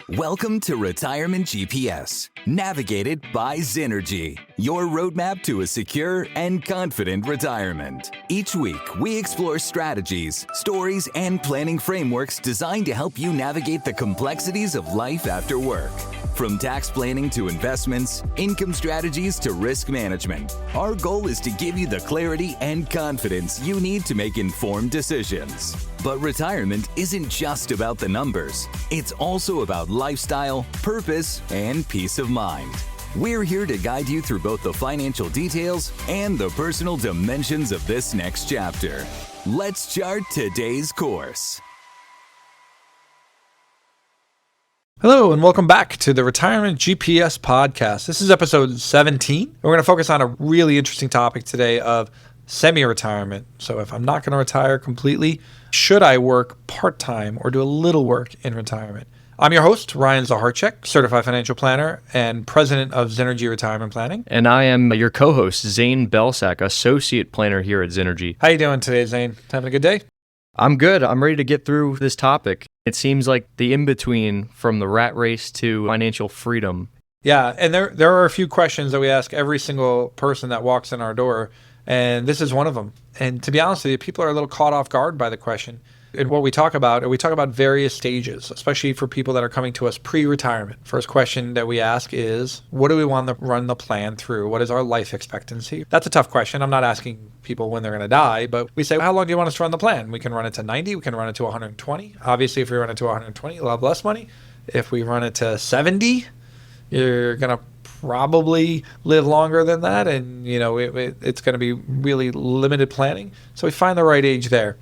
Welcome to Retirement GPS, navigated by Zenergy, your roadmap to a secure and confident retirement. Each week, we explore strategies, stories, and planning frameworks designed to help you navigate the complexities of life after work. From tax planning to investments, income strategies to risk management, our goal is to give you the clarity and confidence you need to make informed decisions. But retirement isn't just about the numbers. It's also about lifestyle, purpose, and peace of mind. We're here to guide you through both the financial details and the personal dimensions of this next chapter. Let's chart today's course. Hello and welcome back to the Retirement GPS podcast. This is episode 17. We're going to focus on a really interesting topic today of semi-retirement. So if I'm not going to retire completely, should I work part-time or do a little work in retirement? I'm your host, Ryan Zaharchek, certified financial planner and president of Zenergy Retirement Planning. And I am your co-host, Zane Belsack, associate planner here at Zenergy. How you doing today, Zane? Having a good day? I'm good. I'm ready to get through this topic. It seems like the in-between from the rat race to financial freedom. Yeah, and there are a few questions that we ask every single person that walks in our door, and this is one of them. And to be honest with you, people are a little caught off guard by the question. And what we talk about various stages, especially for people that are coming to us pre-retirement. First question that we ask is, what do we want to run the plan through? What is our life expectancy? That's a tough question. I'm not asking people when they're going to die, but we say, how long do you want us to run the plan? We can run it to 90. We can run it to 120. Obviously, if we run it to 120, you'll have less money. If we run it to 70, you're going to probably live longer than that. And, it's going to be really limited planning. So we find the right age there.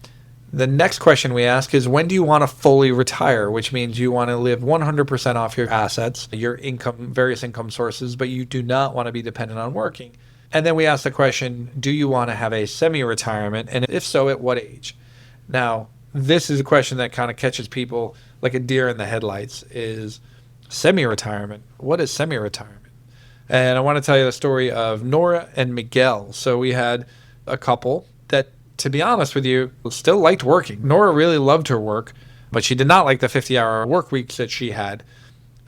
The next question we ask is, when do you want to fully retire? Which means you want to live 100% off your assets, your income, various income sources, but you do not want to be dependent on working. And then we ask the question, do you want to have a semi-retirement? And if so, at what age? Now, this is a question that kind of catches people like a deer in the headlights, is semi-retirement. What is semi-retirement? And I want to tell you the story of Nora and Miguel. So we had a couple that, to be honest with you, still liked working. Nora really loved her work, but she did not like the 50-hour work weeks that she had.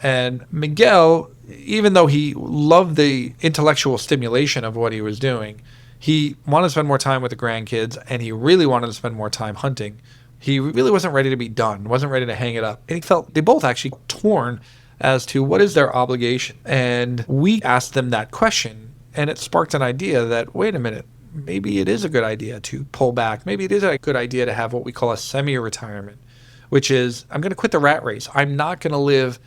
And Miguel, even though he loved the intellectual stimulation of what he was doing, he wanted to spend more time with the grandkids, and he really wanted to spend more time hunting. He really wasn't ready to be done, wasn't ready to hang it up. And he felt they both actually torn as to what is their obligation. And we asked them that question, and it sparked an idea that, wait a minute, maybe it is a good idea to pull back. Maybe it is a good idea to have what we call a semi-retirement, which is, I'm going to quit the rat race. I'm not going to live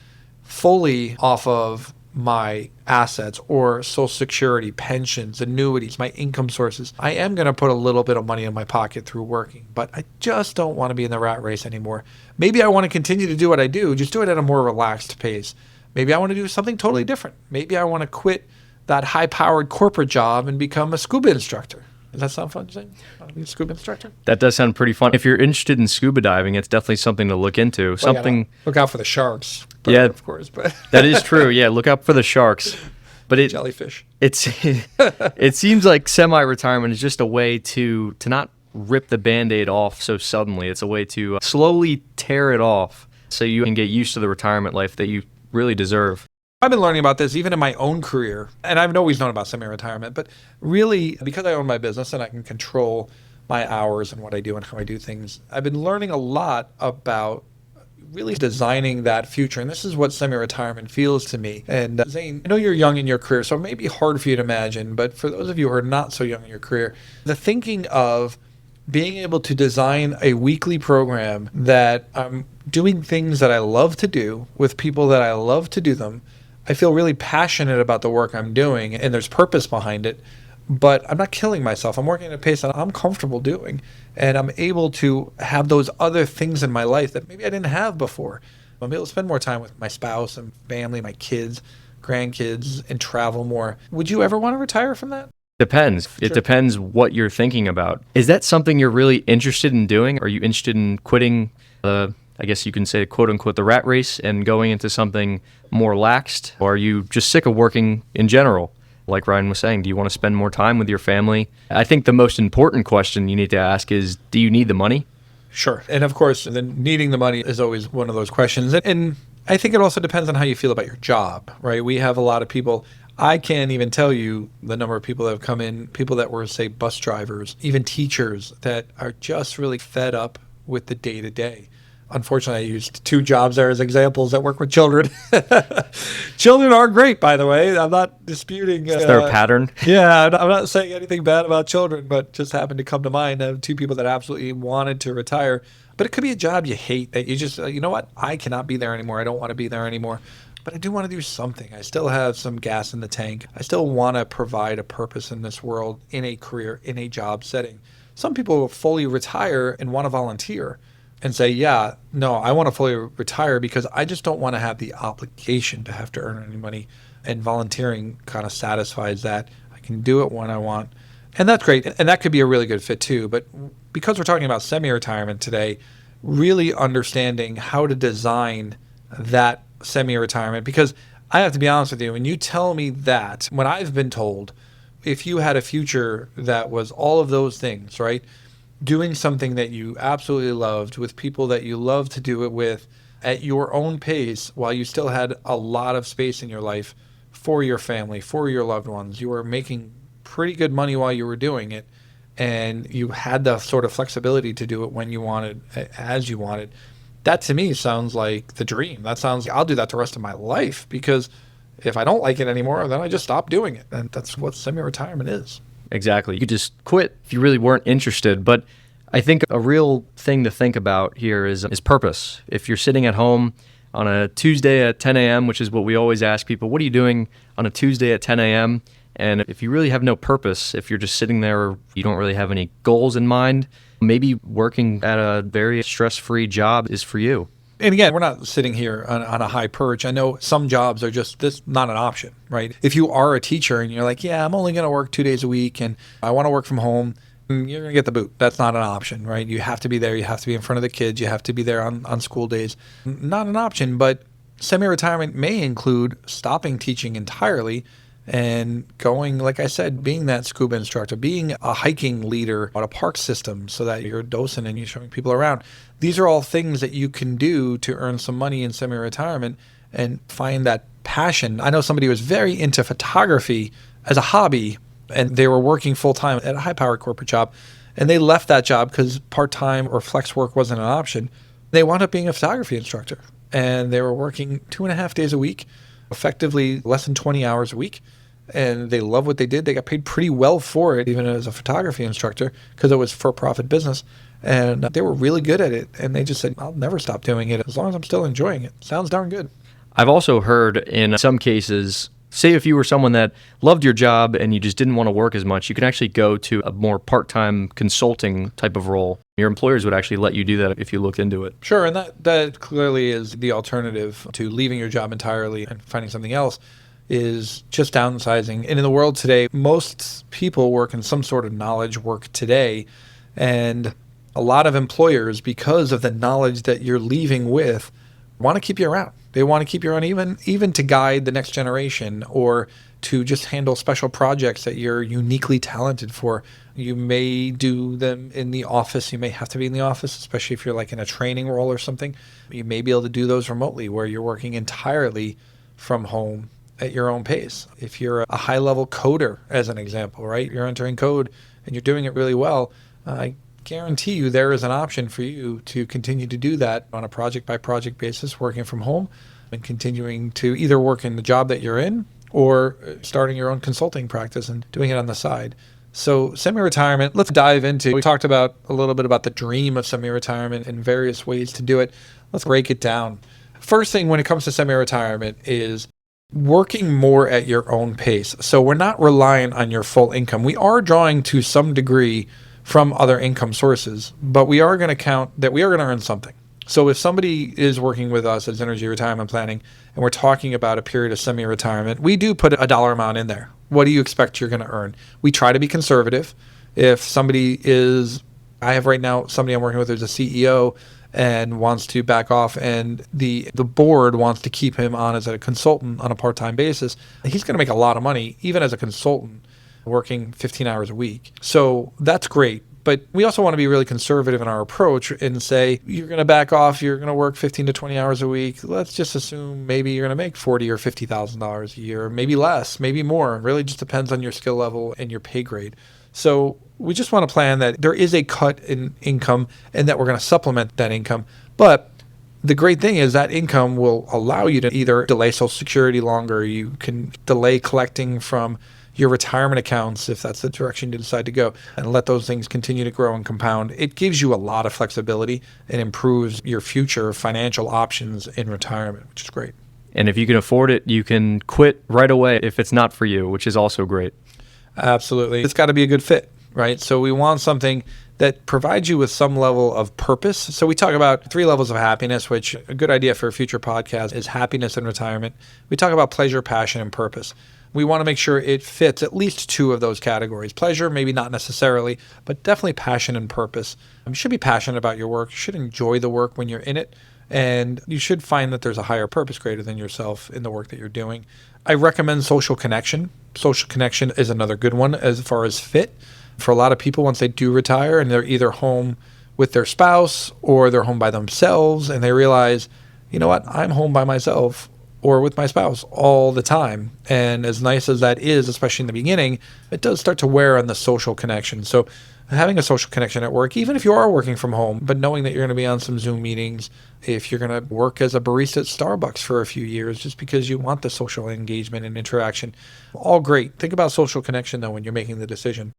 fully off of my assets or Social Security, pensions, annuities, my income sources. I am going to put a little bit of money in my pocket through working, but I just don't want to be in the rat race anymore. Maybe I want to continue to do what I do, just do it at a more relaxed pace. Maybe I want to do something totally different. Maybe I want to quit that high-powered corporate job and become a scuba instructor. Does that sound fun, Zane? Want to be a scuba instructor? That does sound pretty fun. If you're interested in scuba diving, it's definitely something to look into. Look out for the sharks. Yeah, of course. But that is true. Yeah, look out for the sharks. But jellyfish. It seems like semi-retirement is just a way to not rip the Band-Aid off so suddenly. It's a way to slowly tear it off so you can get used to the retirement life that you really deserve. I've been learning about this even in my own career, and I've always known about semi-retirement, but really, because I own my business and I can control my hours and what I do and how I do things, I've been learning a lot about really designing that future, and this is what semi-retirement feels to me. And Zane, I know you're young in your career, so it may be hard for you to imagine, but for those of you who are not so young in your career, the thinking of being able to design a weekly program that I'm doing things that I love to do with people that I love to do them. I feel really passionate about the work I'm doing, and there's purpose behind it, but I'm not killing myself. I'm working at a pace that I'm comfortable doing, and I'm able to have those other things in my life that maybe I didn't have before. I'm able to spend more time with my spouse and family, my kids, grandkids, and travel more. Would you ever want to retire from that? Depends. Sure. It depends what you're thinking about. Is that something you're really interested in doing? Are you interested in quitting I guess you can say, quote unquote, the rat race and going into something more laxed? Or are you just sick of working in general? Like Ryan was saying, do you want to spend more time with your family? I think the most important question you need to ask is, do you need the money? Sure. And of course, needing the money is always one of those questions. And I think it also depends on how you feel about your job, right? We have a lot of people. I can't even tell you the number of people that have come in, people that were, say, bus drivers, even teachers that are just really fed up with the day to day. Unfortunately, I used 2 jobs there as examples that work with children. Children are great, by the way. I'm not disputing. Is there a pattern? Yeah, I'm not saying anything bad about children, but just happened to come to mind of 2 people that absolutely wanted to retire. But it could be a job you hate that you just, you know what, I cannot be there anymore. I don't want to be there anymore. But I do want to do something. I still have some gas in the tank. I still want to provide a purpose in this world, in a career, in a job setting. Some people will fully retire and want to volunteer and say, yeah, no, I want to fully retire because I just don't want to have the obligation to have to earn any money. And volunteering kind of satisfies that. I can do it when I want. And that's great. And that could be a really good fit too. But because we're talking about semi-retirement today, really understanding how to design that semi-retirement, because I have to be honest with you, when you tell me that, when I've been told, if you had a future that was all of those things, right? Doing something that you absolutely loved with people that you love to do it with at your own pace while you still had a lot of space in your life for your family, for your loved ones. You were making pretty good money while you were doing it, and you had the sort of flexibility to do it when you wanted, as you wanted. That to me sounds like the dream. That sounds, I'll do that the rest of my life, because if I don't like it anymore, then I just stop doing it. And that's what semi-retirement is. Exactly. You could just quit if you really weren't interested. But I think a real thing to think about here is purpose. If you're sitting at home on a Tuesday at 10 a.m., which is what we always ask people, what are you doing on a Tuesday at 10 a.m.? And if you really have no purpose, if you're just sitting there, you don't really have any goals in mind, maybe working at a very stress-free job is for you. And again, we're not sitting here on a high perch. I know some jobs are just this not an option, right? If you are a teacher and you're like, yeah, I'm only going to work 2 days a week and I want to work from home, you're going to get the boot. That's not an option, right? You have to be there. You have to be in front of the kids. You have to be there on school days. Not an option, but semi-retirement may include stopping teaching entirely and going, like I said, being that scuba instructor, being a hiking leader on a park system so that you're a docent and you're showing people around. These are all things that you can do to earn some money in semi-retirement and find that passion. I know somebody who was very into photography as a hobby, and they were working full-time at a high-powered corporate job, and they left that job because part-time or flex work wasn't an option. They wound up being a photography instructor, and they were working 2.5 days a week, effectively less than 20 hours a week. And they love what they did. They got paid pretty well for it, even as a photography instructor, because it was for-profit business. And they were really good at it. And they just said, I'll never stop doing it as long as I'm still enjoying it. Sounds darn good. I've also heard in some cases, say if you were someone that loved your job and you just didn't want to work as much, you can actually go to a more part-time consulting type of role. Your employers would actually let you do that if you looked into it. Sure, and that clearly is the alternative to leaving your job entirely and finding something else, is just downsizing. And in the world today, most people work in some sort of knowledge work today. And a lot of employers, because of the knowledge that you're leaving with, want to keep you around. They want to keep you around even to guide the next generation or to just handle special projects that you're uniquely talented for. You may do them in the office. You may have to be in the office, especially if you're like in a training role or something. You may be able to do those remotely where you're working entirely from home at your own pace. If you're a high-level coder, as an example, right? You're entering code and you're doing it really well, I guarantee you there is an option for you to continue to do that on a project-by-project basis, working from home and continuing to either work in the job that you're in or starting your own consulting practice and doing it on the side. So semi-retirement, let's dive into, we talked about a little bit about the dream of semi-retirement and various ways to do it. Let's break it down. First thing when it comes to semi-retirement is working more at your own pace. So we're not relying on your full income. We are drawing to some degree from other income sources, but we are going to count that we are going to earn something. So if somebody is working with us at Synergy Retirement Planning and we're talking about a period of semi-retirement, we do put a dollar amount in there. What do you expect you're going to earn? We try to be conservative. If somebody is, I have right now somebody I'm working with who's a CEO and wants to back off and the board wants to keep him on as a consultant on a part-time basis, he's going to make a lot of money even as a consultant working 15 hours a week. So that's great. But we also want to be really conservative in our approach and say, you're going to back off, you're going to work 15 to 20 hours a week. Let's just assume maybe you're going to make $40,000 or $50,000 a year, maybe less, maybe more. It really just depends on your skill level and your pay grade. So we just want to plan that there is a cut in income and that we're going to supplement that income. But the great thing is that income will allow you to either delay Social Security longer, you can delay collecting from your retirement accounts if that's the direction you decide to go, and let those things continue to grow and compound. It gives you a lot of flexibility and improves your future financial options in retirement, which is great. And if you can afford it, you can quit right away if it's not for you, which is also great. Absolutely. It's got to be a good fit, right? So we want something that provides you with some level of purpose. So we talk about 3 levels of happiness, which a good idea for a future podcast is happiness in retirement. We talk about pleasure, passion, and purpose. We want to make sure it fits at least 2 of those categories. Pleasure, maybe not necessarily, but definitely passion and purpose. You should be passionate about your work. You should enjoy the work when you're in it. And you should find that there's a higher purpose greater than yourself in the work that you're doing. I recommend social connection. Social connection is another good one as far as fit. For a lot of people, once they do retire and they're either home with their spouse or they're home by themselves and they realize, you know what, I'm home by myself or with my spouse all the time. And as nice as that is, especially in the beginning, it does start to wear on the social connection. So having a social connection at work, even if you are working from home, but knowing that you're going to be on some Zoom meetings, if you're going to work as a barista at Starbucks for a few years, just because you want the social engagement and interaction, all great. Think about social connection, though, when you're making the decision.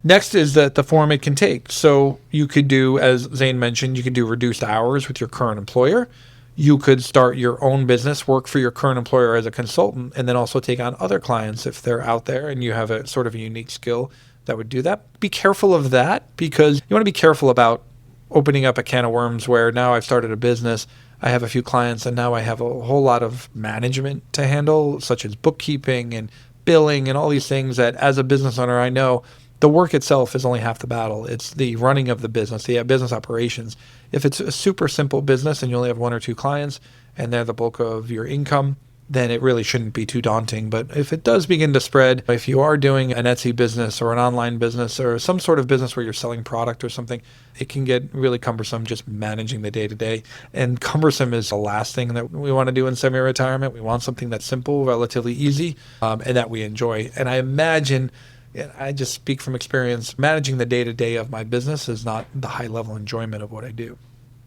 Next is the form it can take. So you could do, as Zane mentioned, you could do reduced hours with your current employer. You could start your own business, work for your current employer as a consultant, and then also take on other clients if they're out there and you have a sort of a unique skill that would do that. Be careful of that, because you want to be careful about opening up a can of worms where now I've started a business, I have a few clients, and now I have a whole lot of management to handle, such as bookkeeping and billing and all these things that as a business owner, I know the work itself is only half the battle. It's the running of the business, the business operations. If it's a super simple business and you only have 1 or 2 clients and they're the bulk of your income, then it really shouldn't be too daunting. But if it does begin to spread, if you are doing an Etsy business or an online business or some sort of business where you're selling product or something, it can get really cumbersome just managing the day-to-day. And cumbersome is the last thing that we want to do in semi-retirement. We want something that's simple, relatively easy, and that we enjoy. And I imagine, and I just speak from experience, managing the day-to-day of my business is not the high-level enjoyment of what I do.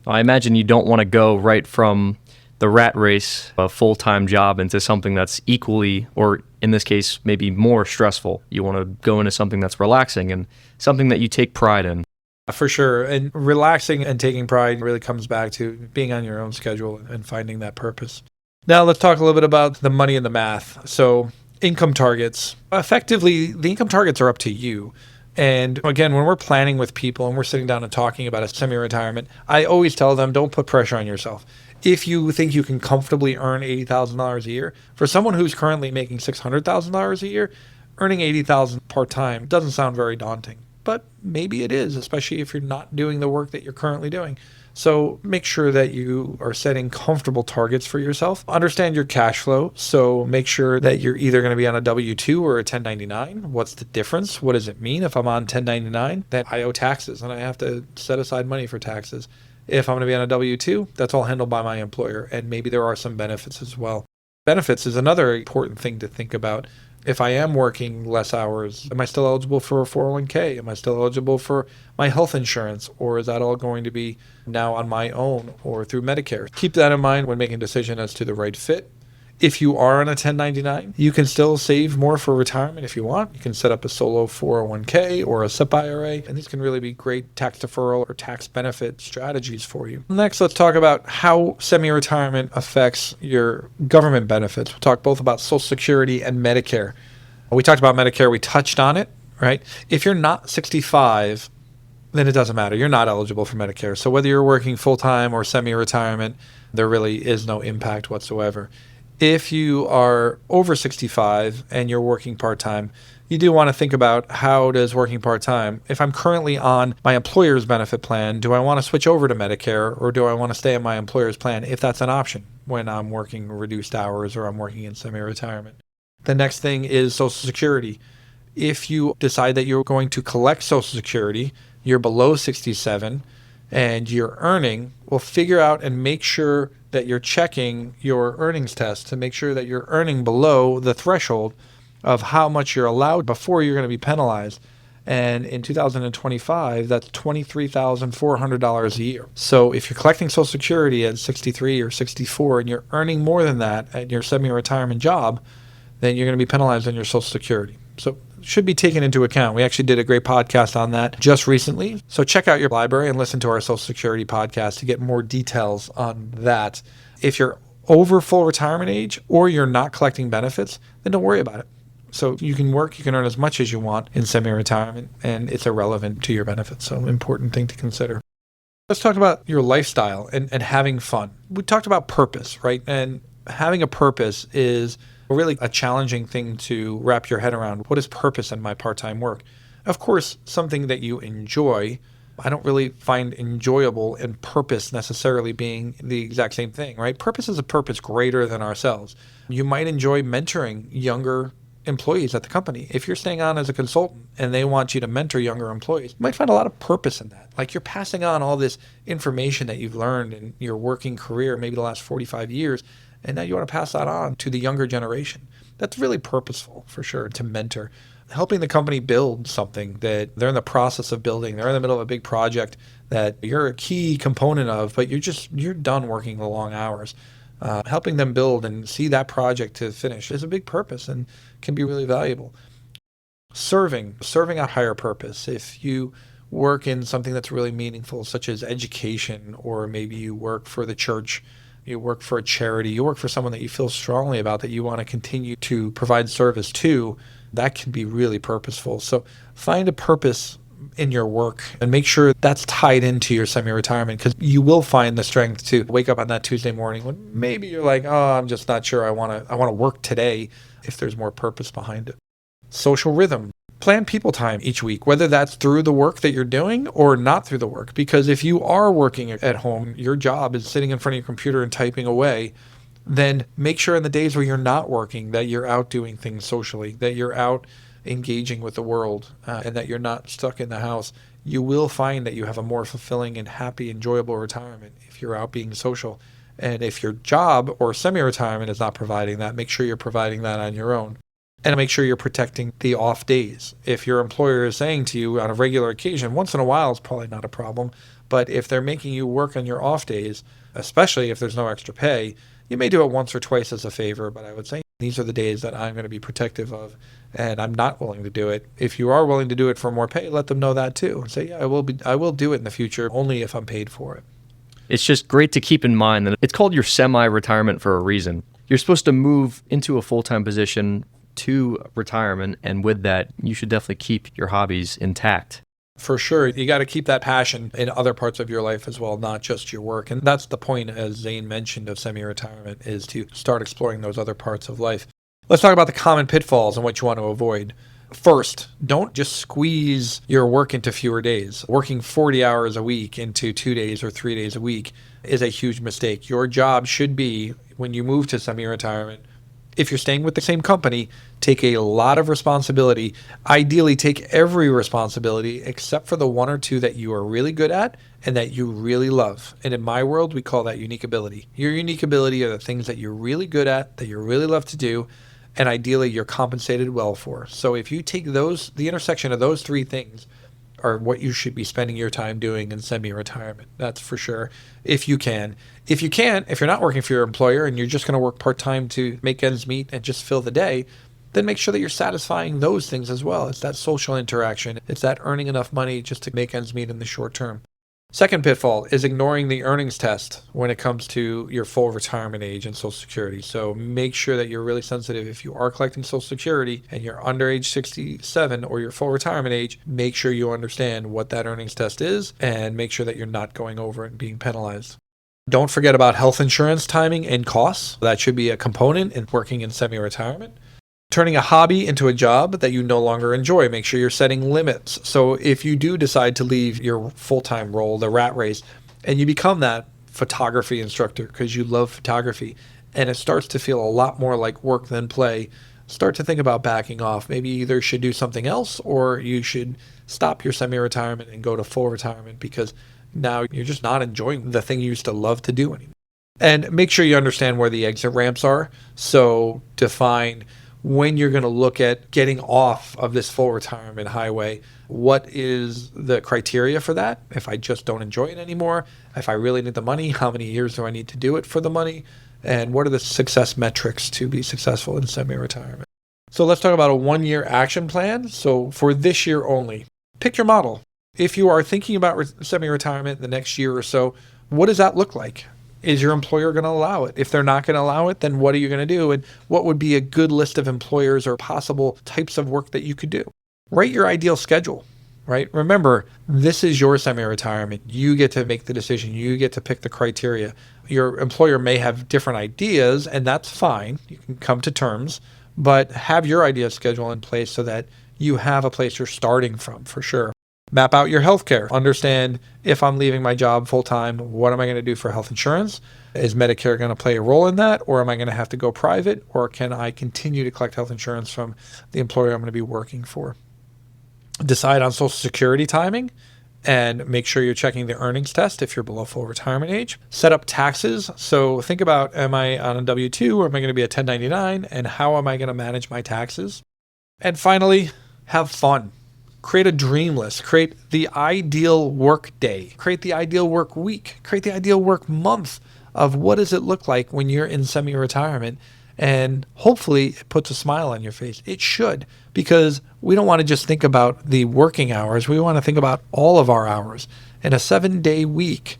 I imagine you don't want to go right from the rat race, a full-time job, into something that's equally, or in this case, maybe more stressful. You want to go into something that's relaxing and something that you take pride in. For sure. And relaxing and taking pride really comes back to being on your own schedule and finding that purpose. Now let's talk a little bit about the money and the math. So income targets. Effectively, the income targets are up to you. And again, when we're planning with people and we're sitting down and talking about a semi-retirement, I always tell them, don't put pressure on yourself. If you think you can comfortably earn $80,000 a year, for someone who's currently making $600,000 a year, earning $80,000 part-time doesn't sound very daunting. But maybe it is, especially if you're not doing the work that you're currently doing. So make sure that you are setting comfortable targets for yourself. Understand your cash flow. So make sure that you're either going to be on a W-2 or a 1099. What's the difference? What does it mean if I'm on 1099? That I owe taxes and I have to set aside money for taxes. If I'm going to be on a W-2, that's all handled by my employer. And maybe there are some benefits as well. Benefits is another important thing to think about. If I am working less hours, am I still eligible for a 401k? Am I still eligible for my health insurance? Or is that all going to be now on my own or through Medicare? Keep that in mind when making a decision as to the right fit. If you are on a 1099, you can still save more for retirement if you want. You can set up a solo 401k or a SIP IRA, and these can really be great tax deferral or tax benefit strategies for you. Next, let's talk about how semi-retirement affects your government benefits. We'll talk both about Social Security and Medicare. We talked about Medicare, we touched on it, right? If you're not 65, then it doesn't matter. You're not eligible for Medicare. So whether you're working full-time or semi-retirement, there really is no impact whatsoever. If you are over 65 and you're working part-time, you do want to think about how does working part-time, if I'm currently on my employer's benefit plan, do I want to switch over to Medicare or do I want to stay on my employer's plan if that's an option when I'm working reduced hours or I'm working in semi-retirement? The next thing is Social Security. If you decide that you're going to collect Social Security, you're below 67 and you're earning, well, figure out and make sure that you're checking your earnings test to make sure that you're earning below the threshold of how much you're allowed before you're going to be penalized. And in 2025, that's $23,400 a year. So if you're collecting Social Security at 63 or 64 and you're earning more than that at your semi-retirement job, then you're going to be penalized on your Social Security. So it should be taken into account. We actually did a great podcast on that just recently. So check out your library and listen to our Social Security podcast to get more details on that. If you're over full retirement age or you're not collecting benefits, then don't worry about it. So you can work, you can earn as much as you want in semi-retirement, and it's irrelevant to your benefits. So important thing to consider. Let's talk about your lifestyle and having fun. We talked about purpose, right? And having a purpose is really a challenging thing to wrap your head around. What is purpose in my part-time work? Of course, something that you enjoy. I don't really find enjoyable and purpose necessarily being the exact same thing, right? Purpose is a purpose greater than ourselves. You might enjoy mentoring younger employees at the company. If you're staying on as a consultant and they want you to mentor younger employees, you might find a lot of purpose in that. Like you're passing on all this information that you've learned in your working career, maybe the last 45 years, and now you want to pass that on to the younger generation. That's really purposeful for sure, to mentor. Helping the company build something that they're in the process of building. They're in the middle of a big project that you're a key component of, but you're done working the long hours. Helping them build and see that project to finish is a big purpose and can be really valuable. Serving a higher purpose. If you work in something that's really meaningful, such as education, or maybe you work for the church, you work for a charity, you work for someone that you feel strongly about that you want to continue to provide service to, that can be really purposeful. So find a purpose in your work and make sure that's tied into your semi-retirement, because you will find the strength to wake up on that Tuesday morning when maybe you're like, oh, I'm just not sure I want to work today, if there's more purpose behind it. Social rhythm. Plan people time each week, whether that's through the work that you're doing or not through the work. Because if you are working at home, your job is sitting in front of your computer and typing away, then make sure in the days where you're not working that you're out doing things socially, that you're out engaging with the world, and that you're not stuck in the house. You will find that you have a more fulfilling and happy, enjoyable retirement if you're out being social. And if your job or semi-retirement is not providing that, make sure you're providing that on your own. And make sure you're protecting the off days. If your employer is saying to you on a regular occasion, once in a while is probably not a problem, but if they're making you work on your off days, especially if there's no extra pay, you may do it once or twice as a favor, but I would say these are the days that I'm going to be protective of, and I'm not willing to do it. If you are willing to do it for more pay, let them know that too. Say, yeah, I will do it in the future, only if I'm paid for it. It's just great to keep in mind that it's called your semi-retirement for a reason. You're supposed to move into a full-time position to retirement, and with that, you should definitely keep your hobbies intact. For sure. You got to keep that passion in other parts of your life as well, not just your work. And that's the point, as Zane mentioned, of semi-retirement, is to start exploring those other parts of life. Let's talk about the common pitfalls and what you want to avoid. First, don't just squeeze your work into fewer days. Working 40 hours a week into 2 days or 3 days a week is a huge mistake. Your job should be, when you move to semi-retirement, if you're staying with the same company, take a lot of responsibility. Ideally, take every responsibility except for the one or two that you are really good at and that you really love. And in my world, we call that unique ability. Your unique ability are the things that you're really good at, that you really love to do, and ideally you're compensated well for. So if you take those, the intersection of those three things are what you should be spending your time doing in semi-retirement. That's for sure. If you can. If you can't, if you're not working for your employer and you're just going to work part-time to make ends meet and just fill the day, then make sure that you're satisfying those things as well. It's that social interaction. It's that earning enough money just to make ends meet in the short term. Second pitfall is ignoring the earnings test when it comes to your full retirement age and Social Security. So make sure that you're really sensitive. If you are collecting Social Security and you're under age 67 or your full retirement age, make sure you understand what that earnings test is and make sure that you're not going over it and being penalized. Don't forget about health insurance timing and costs. That should be a component in working in semi-retirement. Turning a hobby into a job that you no longer enjoy. Make sure you're setting limits. So if you do decide to leave your full-time role, the rat race, and you become that photography instructor because you love photography, and it starts to feel a lot more like work than play, start to think about backing off. Maybe you either should do something else or you should stop your semi-retirement and go to full retirement, because now you're just not enjoying the thing you used to love to do anymore. And make sure you understand where the exit ramps are. So define when you're going to look at getting off of this full retirement highway. What is the criteria for that? If I just don't enjoy it anymore, if I really need the money, how many years do I need to do it for the money? And what are the success metrics to be successful in semi-retirement? So let's talk about a 1-year action plan. So for this year only, pick your model. If you are thinking about semi-retirement in the next year or so, what does that look like? Is your employer going to allow it? If they're not going to allow it, then what are you going to do? And what would be a good list of employers or possible types of work that you could do? Write your ideal schedule, right? Remember, this is your semi-retirement. You get to make the decision. You get to pick the criteria. Your employer may have different ideas, and that's fine. You can come to terms, but have your ideal schedule in place so that you have a place you're starting from, for sure. Map out your healthcare. Understand, if I'm leaving my job full-time, what am I going to do for health insurance? Is Medicare going to play a role in that? Or am I going to have to go private? Or can I continue to collect health insurance from the employer I'm going to be working for? Decide on Social Security timing and make sure you're checking the earnings test if you're below full retirement age. Set up taxes. So think about, am I on a W-2 or am I going to be a 1099? And how am I going to manage my taxes? And finally, have fun. Create a dream list. Create the ideal work day. Create the ideal work week. Create the ideal work month of what does it look like when you're in semi-retirement. And hopefully it puts a smile on your face. It should, because we don't want to just think about the working hours. We want to think about all of our hours. In a 7-day week,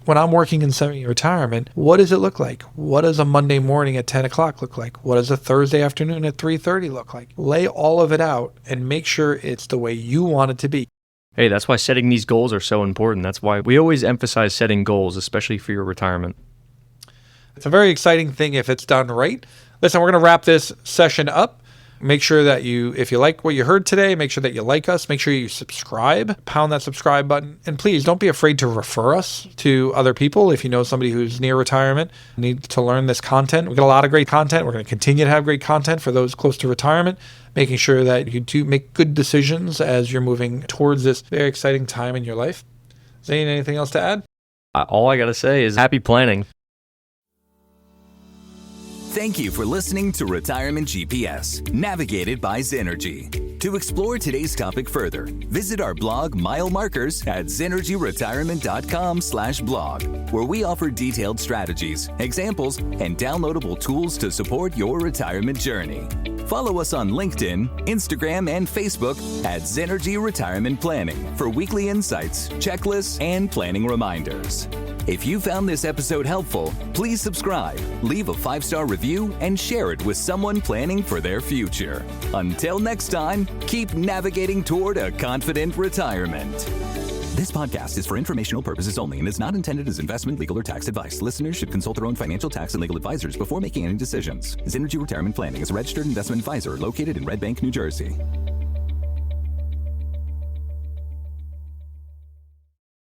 when I'm working in semi-retirement, what does it look like? What does a Monday morning at 10 o'clock look like? What does a Thursday afternoon at 3:30 look like? Lay all of it out and make sure it's the way you want it to be. Hey, that's why setting these goals are so important. That's why we always emphasize setting goals, especially for your retirement. It's a very exciting thing if it's done right. Listen, we're going to wrap this session up. Make sure that if you like what you heard today, make sure that you like us. Make sure you subscribe, pound that subscribe button. And please don't be afraid to refer us to other people. If you know somebody who's near retirement, needs to learn this content. We've got a lot of great content. We're going to continue to have great content for those close to retirement, making sure that you do make good decisions as you're moving towards this very exciting time in your life. Zane, anything else to add? All I got to say is happy planning. Thank you for listening to Retirement GPS, navigated by Zenergy. To explore today's topic further, visit our blog mile markers at zenergyretirement.com/blog, where we offer detailed strategies, examples, and downloadable tools to support your retirement journey. Follow us on LinkedIn, Instagram, and Facebook at Zenergy Retirement Planning for weekly insights, checklists, and planning reminders. If you found this episode helpful, please subscribe, leave a 5-star review, and share it with someone planning for their future. Until next time, keep navigating toward a confident retirement. This podcast is for informational purposes only and is not intended as investment, legal, or tax advice. Listeners should consult their own financial, tax, and legal advisors before making any decisions. Zenergy Retirement Planning is a registered investment advisor located in Red Bank, New Jersey.